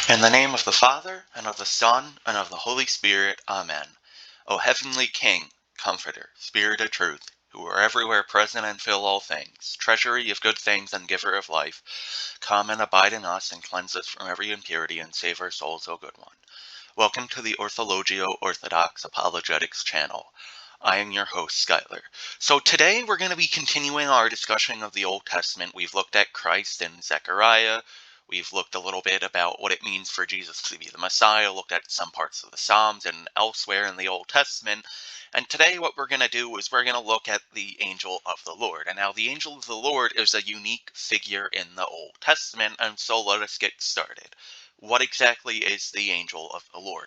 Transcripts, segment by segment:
In the name of the Father, and of the Son, and of the Holy Spirit, Amen. O heavenly King, Comforter, Spirit of truth, who are everywhere present and fill all things, treasury of good things and giver of life, come and abide in us and cleanse us from every impurity and save our souls, O good one. Welcome to the Orthologio Orthodox Apologetics channel. I am your host, Skylar. So today we're going to be continuing our discussion of the Old Testament. We've looked at Christ and Zechariah. We've looked a little bit about what it means for Jesus to be the Messiah, looked at some parts of the Psalms and elsewhere in the Old Testament. And today what we're going to do is we're going to look at the angel of the Lord. And now the angel of the Lord is a unique figure in the Old Testament, and so let us get started. What exactly is the angel of the Lord?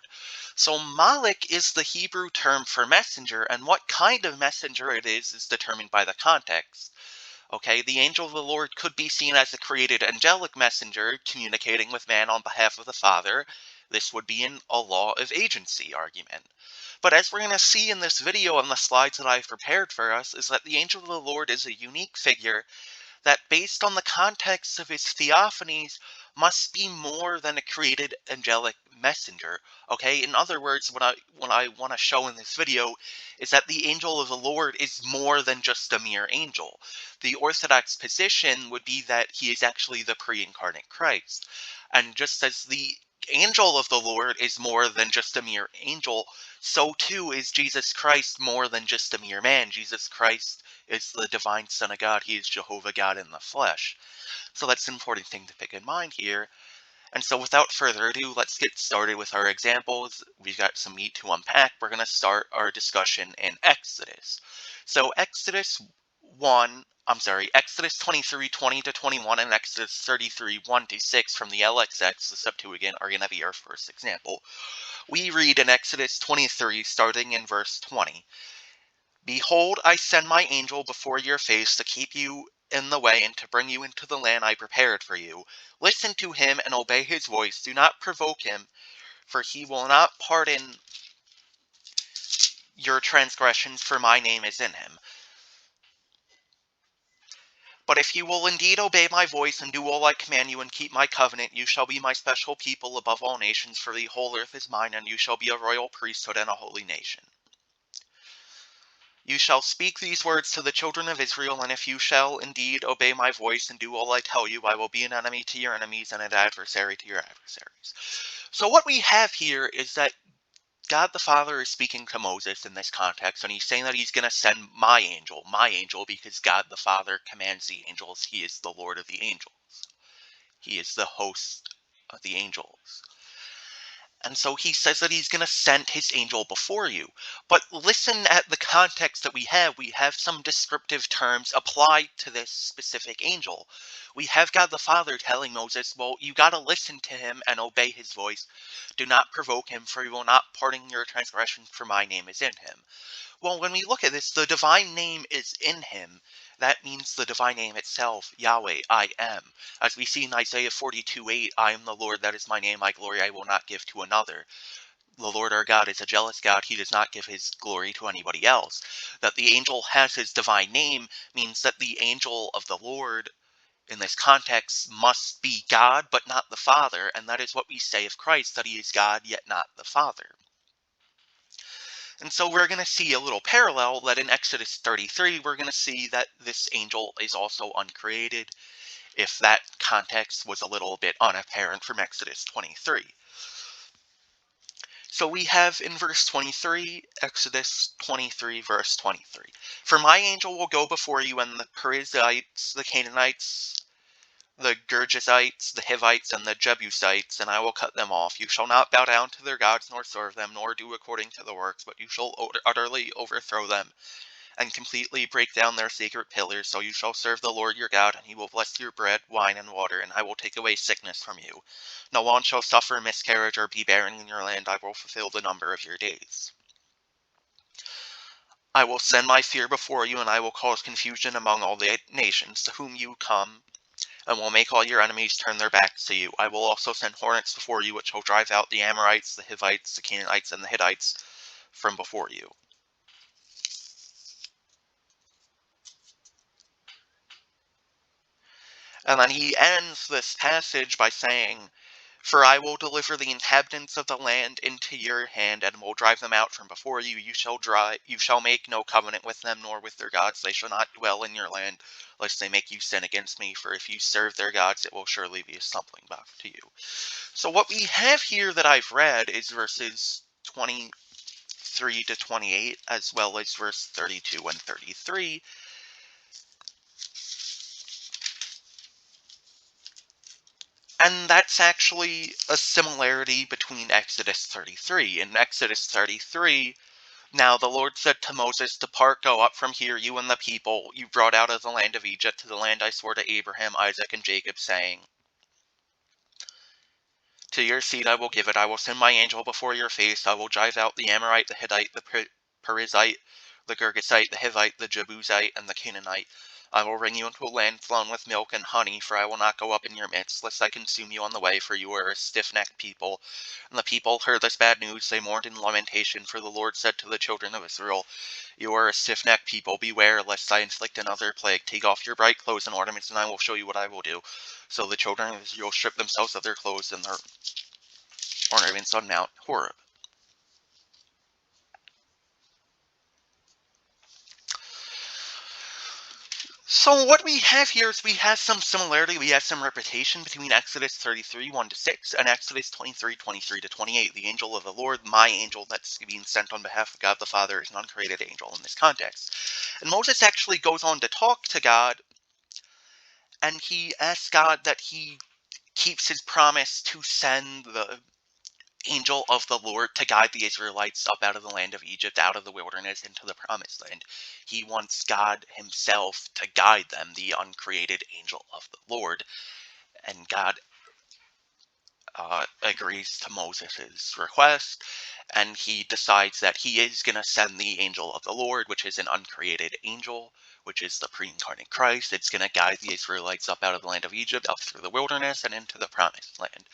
So Malik is the Hebrew term for messenger, and what kind of messenger it is determined by the context. Okay, the angel of the Lord could be seen as a created angelic messenger communicating with man on behalf of the Father. This would be in a law of agency argument. But as we're going to see in this video on the slides that I've prepared for us, is that the angel of the Lord is a unique figure that, based on the context of his theophanies, must be more than a created angelic messenger. Okay, in other words, what I want to show in this video is that the angel of the Lord is more than just a mere angel. The Orthodox position would be that he is actually the pre-incarnate Christ. And just as the angel of the Lord is more than just a mere angel, so too is Jesus Christ more than just a mere man. Jesus Christ is the divine Son of God. He is Jehovah God in the flesh. So that's an important thing to pick in mind here. And so without further ado, let's get started with our examples. We've got some meat to unpack. We're going to start our discussion in Exodus. So Exodus 23, 20 to 21 and Exodus 33, 1 to 6 from the LXX, the Septuagint, are going to be our first example. We read in Exodus 23, starting in verse 20. Behold, I send my angel before your face to keep you in the way and to bring you into the land I prepared for you. Listen to him and obey his voice. Do not provoke him, for he will not pardon your transgressions, for my name is in him. But if you will indeed obey my voice and do all I command you and keep my covenant, you shall be my special people above all nations, for the whole earth is mine, and you shall be a royal priesthood and a holy nation. You shall speak these words to the children of Israel, and if you shall indeed obey my voice and do all I tell you, I will be an enemy to your enemies and an adversary to your adversaries. So what we have here is that God the Father is speaking to Moses in this context, and he's saying that he's going to send my angel, because God the Father commands the angels. He is the Lord of the angels. He is the host of the angels. And so he says that he's going to send his angel before you. But listen at the context that we have. We have some descriptive terms applied to this specific angel. We have God the Father telling Moses, well, you got to listen to him and obey his voice. Do not provoke him, for he will not pardon your transgressions, for my name is in him. Well, when we look at this, the divine name is in him. That means the divine name itself, Yahweh, I am. As we see in Isaiah 42:8, I am the Lord, that is my name, my glory I will not give to another. The Lord our God is a jealous God, he does not give his glory to anybody else. That the angel has his divine name means that the angel of the Lord, in this context, must be God, but not the Father, and that is what we say of Christ, that he is God, yet not the Father. And so we're going to see a little parallel that in Exodus 33, we're going to see that this angel is also uncreated, if that context was a little bit unapparent from Exodus 23. So we have in verse 23, Exodus 23, verse 23. For my angel will go before you, and the Perizzites, the Canaanites, the Girgashites, the Hivites, and the Jebusites, and I will cut them off. You shall not bow down to their gods, nor serve them, nor do according to the works, but you shall utterly overthrow them, and completely break down their sacred pillars. So you shall serve the Lord your God, and he will bless your bread, wine, and water, and I will take away sickness from you. No one shall suffer miscarriage or be barren in your land. I will fulfill the number of your days. I will send my fear before you, and I will cause confusion among all the nations to whom you come, and will make all your enemies turn their backs to you. I will also send hornets before you, which will drive out the Amorites, the Hivites, the Canaanites, and the Hittites from before you. And then he ends this passage by saying, For I will deliver the inhabitants of the land into your hand, and will drive them out from before you. You shall make no covenant with them, nor with their gods. They shall not dwell in your land, lest they make you sin against me. For if you serve their gods, it will surely be a stumbling block to you. So what we have here that I've read is verses 23 to 28, as well as verse 32 and 33. And that's actually a similarity between Exodus 33. In Exodus 33, now the Lord said to Moses, "Depart, go up from here, you and the people you brought out of the land of Egypt, to the land I swore to Abraham, Isaac, and Jacob, saying, to your seed I will give it. I will send my angel before your face. I will drive out the Amorite, the Hittite, the Perizzite, the Girgashite, the Hivite, the Jebusite, and the Canaanite. I will bring you into a land flowing with milk and honey, for I will not go up in your midst, lest I consume you on the way, for you are a stiff-necked people." And the people heard this bad news. They mourned in lamentation, for the Lord said to the children of Israel, "You are a stiff-necked people. Beware, lest I inflict another plague. Take off your bright clothes and ornaments, and I will show you what I will do." So the children of Israel stripped themselves of their clothes and their ornaments on Mount Horeb. So what we have here is we have some similarity, we have some repetition between Exodus 33, 1-6, and Exodus 23, 23 to 28. The angel of the Lord, my angel that's being sent on behalf of God the Father, is an uncreated angel in this context. And Moses actually goes on to talk to God, and he asks God that he keeps his promise to send the angel of the Lord to guide the Israelites up out of the land of Egypt, out of the wilderness, into the promised land. He wants God himself to guide them, the uncreated angel of the Lord. And God agrees to Moses' request, and he decides that he is going to send the angel of the Lord, which is an uncreated angel, which is the pre-incarnate Christ. It's going to guide the Israelites up out of the land of Egypt, up through the wilderness, and into the promised land.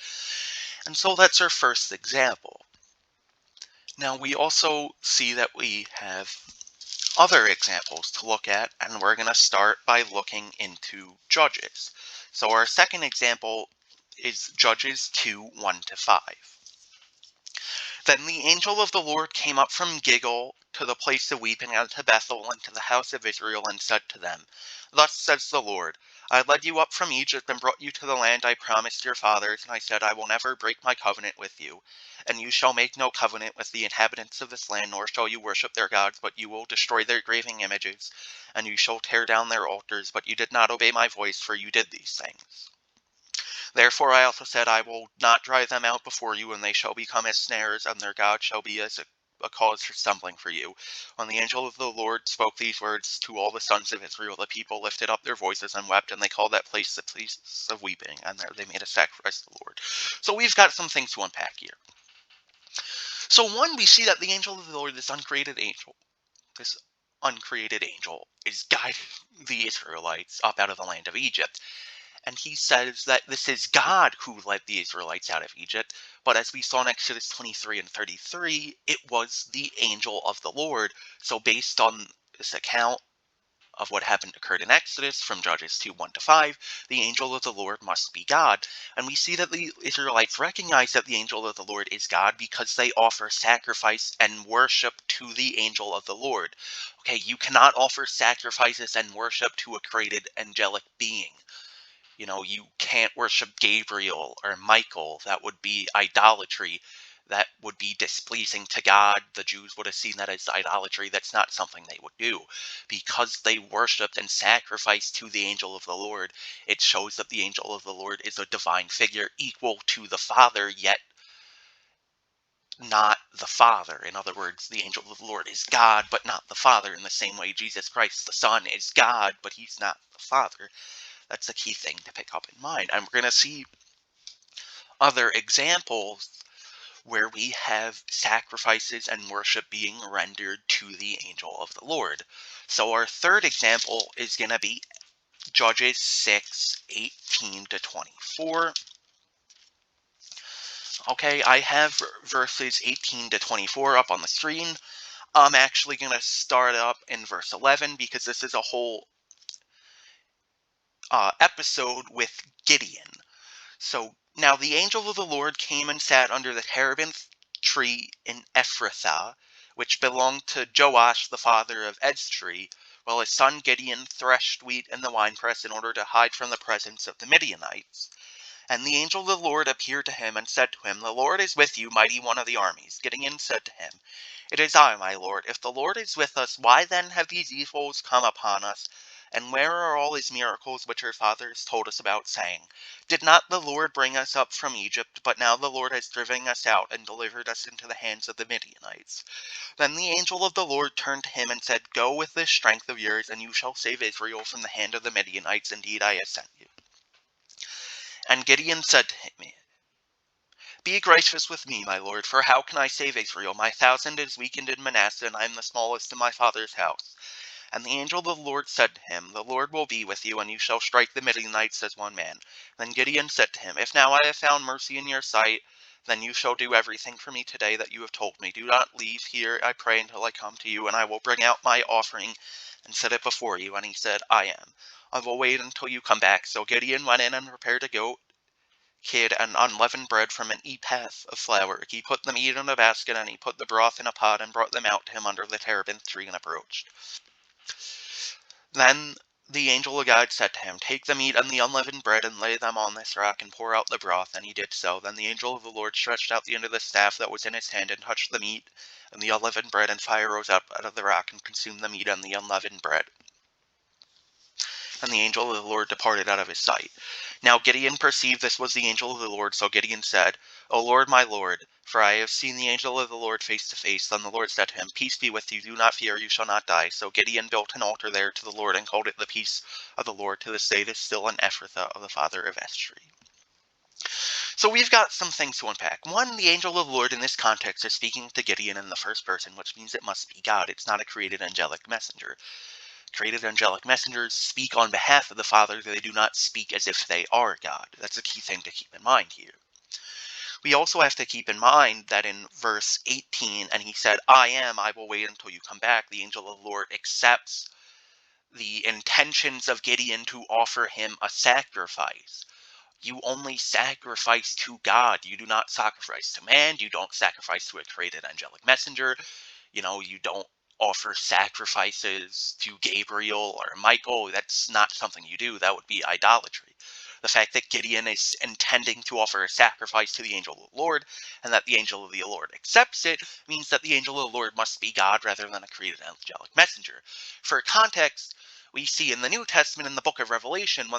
And so that's our first example. Now we also see that we have other examples to look at, and we're going to start by looking into Judges. So our second example is Judges 2, 1-5. Then the angel of the Lord came up from Gilgal to the place of weeping, and to Bethel, and to the house of Israel, and said to them, "Thus says the Lord, I led you up from Egypt, and brought you to the land I promised your fathers, and I said, I will never break my covenant with you. And you shall make no covenant with the inhabitants of this land, nor shall you worship their gods, but you will destroy their graven images, and you shall tear down their altars, but you did not obey my voice, for you did these things. Therefore I also said, I will not drive them out before you, and they shall become as snares, and their God shall be as a cause for stumbling for you." When the angel of the Lord spoke these words to all the sons of Israel, the people lifted up their voices and wept, and they called that place the place of weeping, and there they made a sacrifice to the Lord. So we've got some things to unpack here. So one, we see that the angel of the Lord, this uncreated angel, is guiding the Israelites up out of the land of Egypt. And he says that this is God who led the Israelites out of Egypt, but as we saw in Exodus 23 and 33, it was the angel of the Lord. So based on this account of what occurred in Exodus from Judges 2, 1-5, the angel of the Lord must be God. And we see that the Israelites recognize that the angel of the Lord is God because they offer sacrifice and worship to the angel of the Lord. Okay, you cannot offer sacrifices and worship to a created angelic being. You know, you can't worship Gabriel or Michael. That would be idolatry. That would be displeasing to God. The Jews would have seen that as idolatry. That's not something they would do. Because they worshipped and sacrificed to the angel of the Lord, it shows that the angel of the Lord is a divine figure equal to the Father, yet not the Father. In other words, the angel of the Lord is God, but not the Father, in the same way Jesus Christ, the Son, is God, but he's not the Father. That's a key thing to pick up in mind. And we're going to see other examples where we have sacrifices and worship being rendered to the angel of the Lord. So our third example is going to be Judges 6, 18-24. Okay, I have verses 18-24 up on the screen. I'm actually going to start up in verse 11 because this is a whole episode with Gideon. So Now the angel of the Lord came and sat under the terebinth tree in Ephrathah, which belonged to Joash the father of Esdri, while his son Gideon threshed wheat in the winepress in order to hide from the presence of the Midianites. And the angel of the Lord appeared to him and said to him, "The Lord is with you, mighty one of the armies." Gideon said to him, "It is I, my Lord. If the Lord is with us, why then have these evils come upon us? And where are all his miracles which our fathers told us about, saying, 'Did not the Lord bring us up from Egypt? But now the Lord has driven us out and delivered us into the hands of the Midianites.'" Then the angel of the Lord turned to him and said, "Go with this strength of yours, and you shall save Israel from the hand of the Midianites. Indeed, I have sent you." And Gideon said to him, "Be gracious with me, my lord, for how can I save Israel? My thousand is weakened in Manasseh, and I am the smallest in my father's house." And the angel of the Lord said to him, "The Lord will be with you, and you shall strike the Midianites as one man." Then Gideon said to him, "If now I have found mercy in your sight, then you shall do everything for me today that you have told me. Do not leave here, I pray, until I come to you, and I will bring out my offering and set it before you." And he said, "I am. I will wait until you come back." So Gideon went in and prepared a goat, kid, and unleavened bread from an ephah of flour. He put the meat in a basket, and he put the broth in a pot, and brought them out to him under the terebinth tree, and approached. Then the angel of God said to him, "Take the meat and the unleavened bread, and lay them on this rock, and pour out the broth." And he did so. Then the angel of the Lord stretched out the end of the staff that was in his hand, and touched the meat and the unleavened bread, and fire rose up out of the rock, and consumed the meat and the unleavened bread. And the angel of the Lord departed out of his sight. Now Gideon perceived this was the angel of the Lord, so Gideon said, "O Lord, my Lord, for I have seen the angel of the Lord face to face." Then the Lord said to him, "Peace be with you, do not fear, you shall not die." So Gideon built an altar there to the Lord, and called it the Peace of the Lord. To this day it is still in Ephrathah of the father of Esdri. So we've got some things to unpack. One, the angel of the Lord in this context is speaking to Gideon in the first person, which means it must be God. It's not a created angelic messenger. Created angelic messengers speak on behalf of the Father. They do not speak as if they are God. That's a key thing to keep in mind here. We also have to keep in mind that in verse 18, and he said, "I am, I will wait until you come back," the angel of the Lord accepts the intentions of Gideon to offer him a sacrifice. You only sacrifice to God. You do not sacrifice to man. You don't sacrifice to a created angelic messenger. You don't offer sacrifices to Gabriel or Michael. That's not something you do. That would be idolatry. The fact that Gideon is intending to offer a sacrifice to the angel of the Lord, and that the angel of the Lord accepts it, means that the angel of the Lord must be God rather than a created angelic messenger. For context, we see in the New Testament in the book of Revelation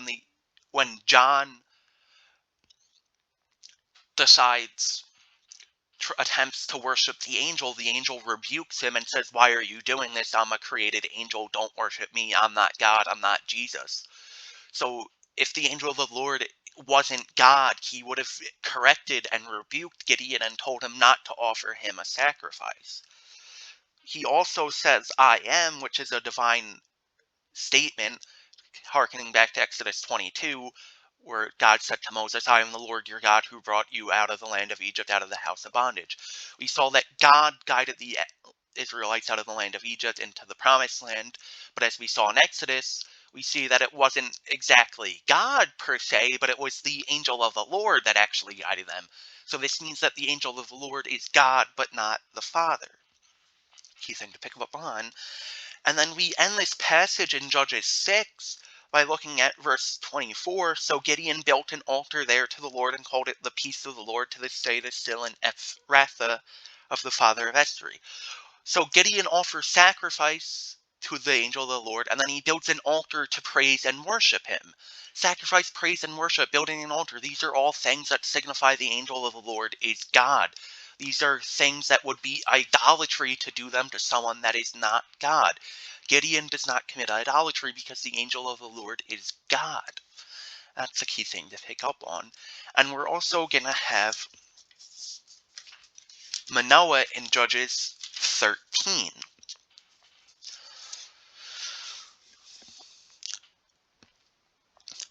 when John decides attempts to worship the angel rebukes him and says, "Why are you doing this? I'm a created angel. Don't worship me. I'm not God. I'm not Jesus." So if the angel of the Lord wasn't God, he would have corrected and rebuked Gideon and told him not to offer him a sacrifice. He also says, "I am," which is a divine statement, hearkening back to Exodus 22, where God said to Moses, "I am the Lord your God who brought you out of the land of Egypt, out of the house of bondage." We saw that God guided the Israelites out of the land of Egypt into the promised land, but as we saw in Exodus, we see that it wasn't exactly God per se, but it was the angel of the Lord that actually guided them. So this means that the angel of the Lord is God, but not the Father. Key thing to pick up on. And then we end this passage in Judges 6 by looking at verse 24. So Gideon built an altar there to the Lord and called it the Peace of the Lord. To this day it is still in Ephrathah of the father of Esdri. So Gideon offers sacrifice to the angel of the Lord, and then he builds an altar to praise and worship him. Sacrifice, praise, and worship, building an altar. These are all things that signify the angel of the Lord is God. These are things that would be idolatry to do them to someone that is not God. Gideon does not commit idolatry because the angel of the Lord is God. That's a key thing to pick up on. And we're also going to have Manoah in Judges 13.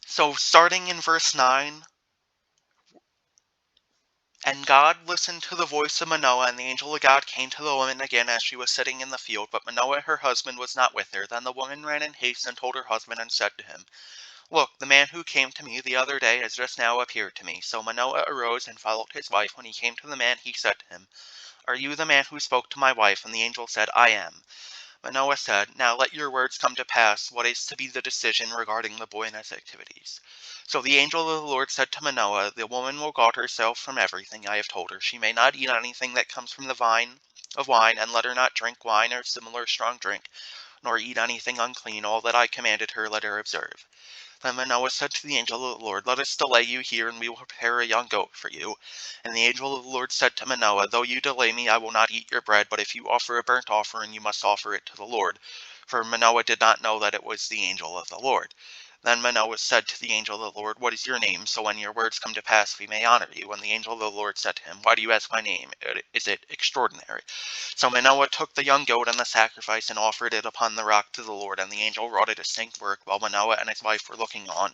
So starting in verse 9, "And God listened to the voice of Manoah, and the angel of God came to the woman again as she was sitting in the field. But Manoah her husband was not with her. Then the woman ran in haste and told her husband and said to him, Look, the man who came to me the other day has just now appeared to me. So Manoah arose and followed his wife. When he came to the man, he said to him, Are you the man who spoke to my wife? And the angel said, I am. Manoah said, Now let your words come to pass. What is to be the decision regarding the boy and his activities? So the angel of the Lord said to Manoah, The woman will guard herself from everything I have told her. She may not eat anything that comes from the vine of wine, and let her not drink wine or similar strong drink, nor eat anything unclean. All that I commanded her, let her observe. Then Manoah said to the angel of the Lord, Let us delay you here, and we will prepare a young goat for you. And the angel of the Lord said to Manoah, Though you delay me, I will not eat your bread, but if you offer a burnt offering, you must offer it to the Lord. For Manoah did not know that it was the angel of the Lord. Then Manoah said to the angel of the Lord, What is your name? So when your words come to pass, we may honor you. And the angel of the Lord said to him, Why do you ask my name? Is it extraordinary? So Manoah took the young goat and the sacrifice and offered it upon the rock to the Lord. And the angel wrought a distinct work while Manoah and his wife were looking on.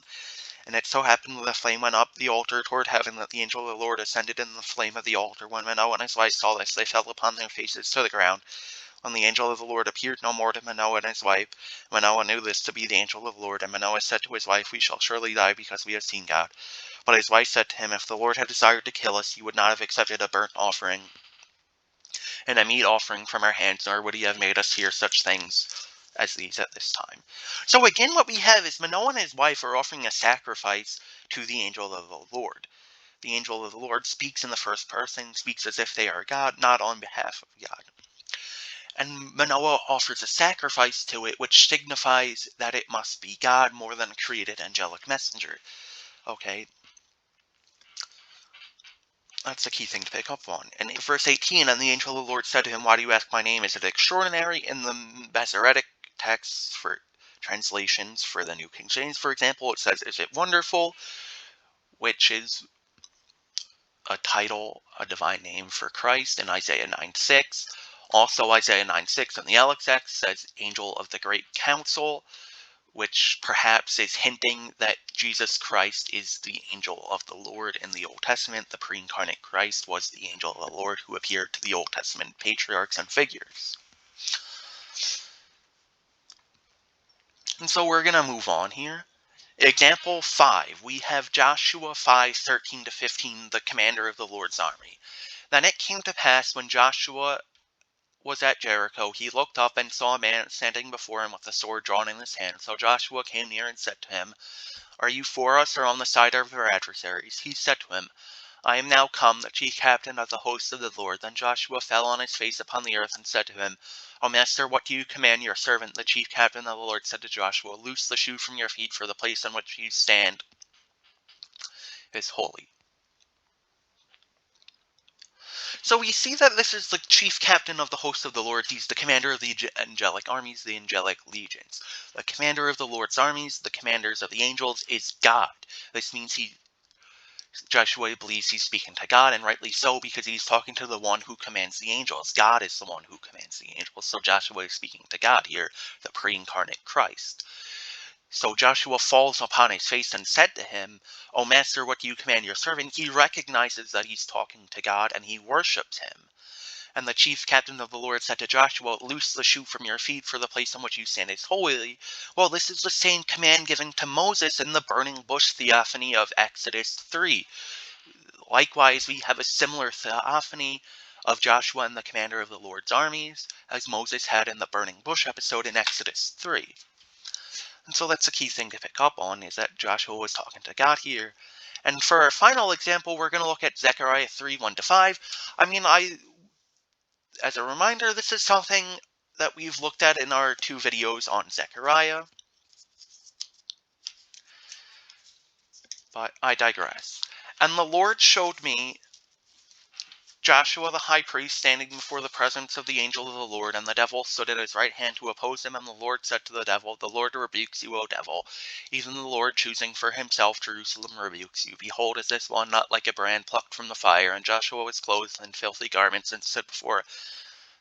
And it so happened when the flame went up the altar toward heaven that the angel of the Lord ascended in the flame of the altar. When Manoah and his wife saw this, they fell upon their faces to the ground. When the angel of the Lord appeared no more to Manoah and his wife, Manoah knew this to be the angel of the Lord. And Manoah said to his wife, We shall surely die because we have seen God. But his wife said to him, If the Lord had desired to kill us, he would not have accepted a burnt offering and a meat offering from our hands, nor would he have made us hear such things as these at this time. So again, what we have is Manoah and his wife are offering a sacrifice to the angel of the Lord. The angel of the Lord speaks in the first person, speaks as if they are God, not on behalf of God. And Manoah offers a sacrifice to it, which signifies that it must be God more than a created angelic messenger. Okay, that's the key thing to pick up on. And in verse 18, And the angel of the Lord said to him, Why do you ask my name? Is it extraordinary? In the Masoretic texts for translations for the New King James, for example, it says, Is it wonderful? Which is a title, a divine name for Christ in Isaiah 9:6. Also, Isaiah 9:6 in the LXX says, Angel of the Great Council, which perhaps is hinting that Jesus Christ is the angel of the Lord in the Old Testament. The pre-incarnate Christ was the angel of the Lord who appeared to the Old Testament patriarchs and figures. And so we're going to move on here. Example 5, we have Joshua 5:13-15, the commander of the Lord's army. Then it came to pass when Joshua was at Jericho, he looked up and saw a man standing before him with a sword drawn in his hand. So Joshua came near and said to him, Are you for us or on the side of our adversaries? He said to him, I am now come, the chief captain of the hosts of the Lord. Then Joshua fell on his face upon the earth and said to him, O master, what do you command your servant? The chief captain of the Lord said to Joshua, Loose the shoe from your feet, for the place on which you stand is holy. So we see that this is the chief captain of the hosts of the Lord. He's the commander of the angelic armies, the angelic legions. The commander of the Lord's armies, the commanders of the angels, is God. This means Joshua believes he's speaking to God, and rightly so, because he's talking to the one who commands the angels. God is the one who commands the angels, so Joshua is speaking to God here, the pre-incarnate Christ. So Joshua falls upon his face and said to him, O master, what do you command your servant? He recognizes that he's talking to God, and he worships him. And the chief captain of the Lord said to Joshua, Loose the shoe from your feet, for the place on which you stand is holy. Well, this is the same command given to Moses in the burning bush theophany of Exodus 3. Likewise, we have a similar theophany of Joshua and the commander of the Lord's armies, as Moses had in the burning bush episode in Exodus 3. And so that's the key thing to pick up on, is that Joshua was talking to God here. And for our final example, we're going to look at Zechariah 3:1-5. As a reminder, this is something that we've looked at in our 2 videos on Zechariah. But I digress. And the Lord showed me Joshua the high priest standing before the presence of the angel of the Lord, and the devil stood at his right hand to oppose him. And the Lord said to the devil, The Lord rebukes you, O devil. Even the Lord, choosing for himself Jerusalem, rebukes you. Behold, is this one not like a brand plucked from the fire? And Joshua was clothed in filthy garments and stood before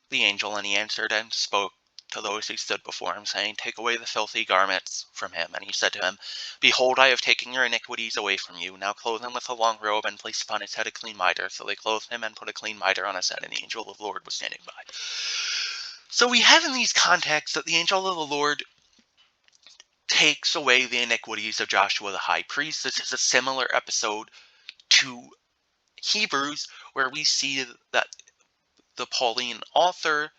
the angel, and he answered and spoke to those who stood before him, saying, Take away the filthy garments from him. And he said to him, Behold, I have taken your iniquities away from you. Now clothe him with a long robe, and place upon his head a clean mitre. So they clothed him and put a clean mitre on his head, and the angel of the Lord was standing by. So we have in these contexts that the angel of the Lord takes away the iniquities of Joshua the high priest. This is a similar episode to Hebrews, where we see that the Pauline author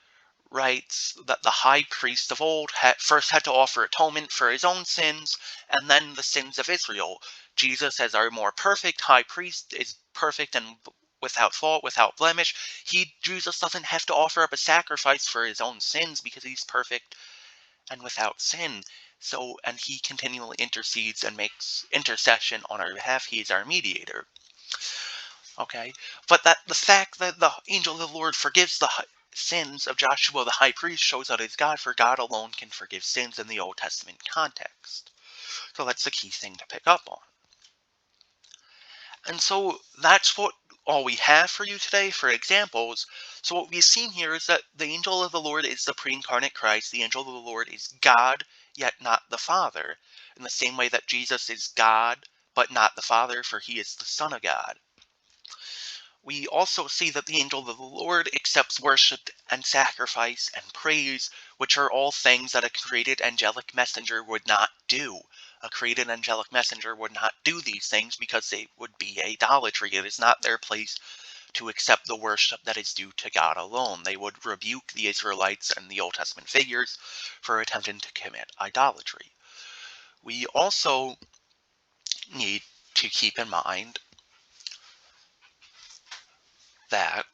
writes that the high priest of old first had to offer atonement for his own sins and then the sins of Israel. Jesus, as our more perfect high priest, is perfect and without fault, without blemish. Jesus doesn't have to offer up a sacrifice for his own sins because he's perfect and without sin. So, and he continually intercedes and makes intercession on our behalf. He is our mediator. Okay, but that the fact that the angel of the Lord forgives the sins of Joshua the high priest shows that it's God, for God alone can forgive sins in the Old Testament context. So that's the key thing to pick up on. And so that's what all we have for you today for examples. So what we've seen here is that the angel of the Lord is the pre-incarnate Christ. The angel of the Lord is God, yet not the Father, in the same way that Jesus is God, but not the Father, for he is the Son of God. We also see that the angel of the Lord accepts worship and sacrifice and praise, which are all things that a created angelic messenger would not do. A created angelic messenger would not do these things because they would be idolatry. It is not their place to accept the worship that is due to God alone. They would rebuke the Israelites and the Old Testament figures for attempting to commit idolatry. We also need to keep in mind that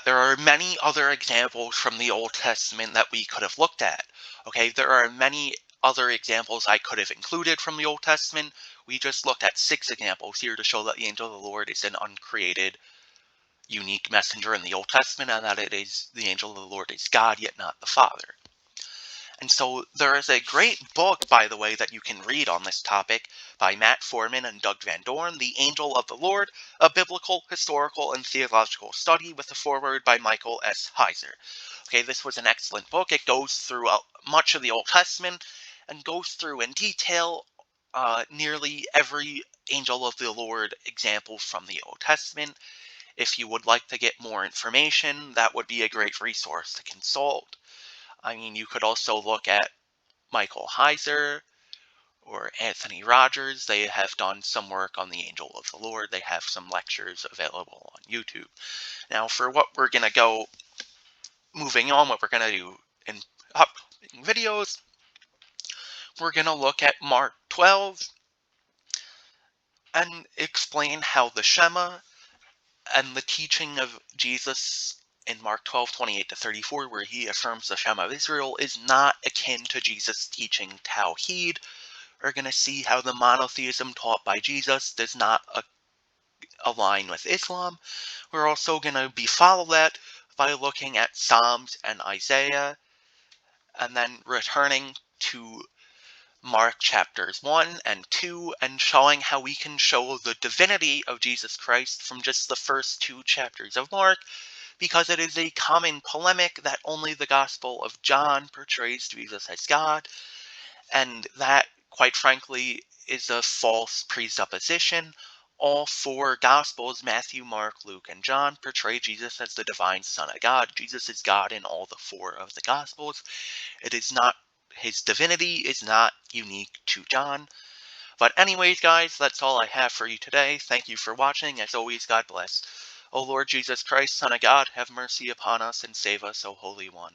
there are many other examples from the Old Testament that we could have looked at. Okay, there are many other examples I could have included from the Old Testament. We just looked at 6 examples here to show that the angel of the Lord is an uncreated, unique messenger in the Old Testament, and that the angel of the Lord is God, yet not the Father. And so there is a great book, by the way, that you can read on this topic by Matt Foreman and Doug Van Dorn, The Angel of the Lord, a biblical, historical, and theological study, with a foreword by Michael S. Heiser. Okay, this was an excellent book. It goes through much of the Old Testament and goes through in detail nearly every angel of the Lord example from the Old Testament. If you would like to get more information, that would be a great resource to consult. I mean, you could also look at Michael Heiser or Anthony Rogers. They have done some work on the Angel of the Lord. They have some lectures available on YouTube. Now, for what we're going to go moving on, what we're going to do in upcoming videos, we're going to look at Mark 12 and explain how the Shema and the teaching of Jesus in Mark 12:28-34, where he affirms the Shema of Israel, is not akin to Jesus' teaching Tawhid. We're going to see how the monotheism taught by Jesus does not align with Islam. We're also going to follow that by looking at Psalms and Isaiah, and then returning to Mark chapters 1 and 2, and showing how we can show the divinity of Jesus Christ from just the first 2 chapters of Mark, because it is a common polemic that only the Gospel of John portrays Jesus as God, and that, quite frankly, is a false presupposition. All 4 Gospels, Matthew, Mark, Luke, and John, portray Jesus as the divine Son of God. Jesus is God in all the 4 of the Gospels. His divinity is not unique to John. But anyways, guys, that's all I have for you today. Thank you for watching. As always, God bless. O Lord Jesus Christ, Son of God, have mercy upon us and save us, O Holy One.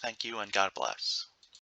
Thank you and God bless.